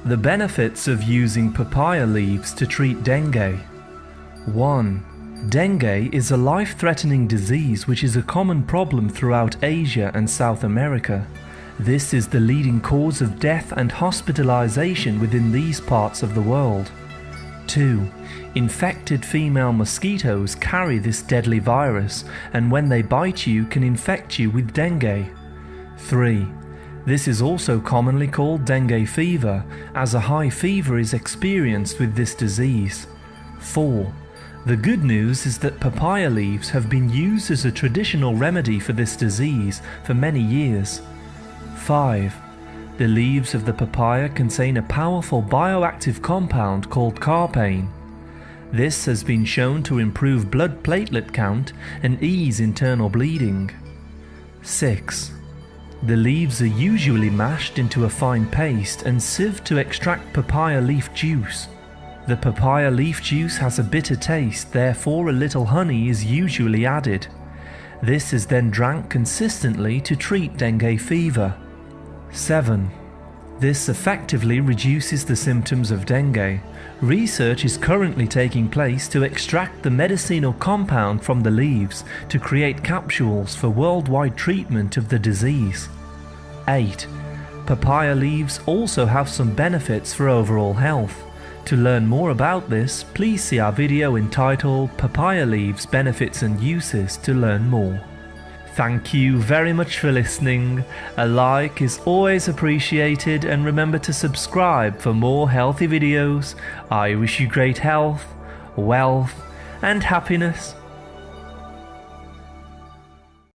The benefits of using papaya leaves to treat dengue. 1. Dengue is a life-threatening disease which is a common problem throughout Asia and South America. This is the leading cause of death and hospitalization within these parts of the world. 2. Infected female mosquitoes carry this deadly virus, and when they bite you can infect you with dengue. 3. This is also commonly called dengue fever, as a high fever is experienced with this disease. 4. The good news is that papaya leaves have been used as a traditional remedy for this disease for many years. 5. The leaves of the papaya contain a powerful bioactive compound called carpane. This has been shown to improve blood platelet count and ease internal bleeding. 6. The leaves are usually mashed into a fine paste and sieved to extract papaya leaf juice. The papaya leaf juice has a bitter taste, therefore a little honey is usually added. This is then drank consistently to treat dengue fever. 7. This effectively reduces the symptoms of dengue. Research is currently taking place to extract the medicinal compound from the leaves to create capsules for worldwide treatment of the disease. 8. Papaya leaves also have some benefits for overall health. To learn more about this, please see our video entitled Papaya Leaves Benefits and Uses to learn more. Thank you very much for listening. A like is always appreciated, and remember to subscribe for more healthy videos. I wish you great health, wealth and happiness.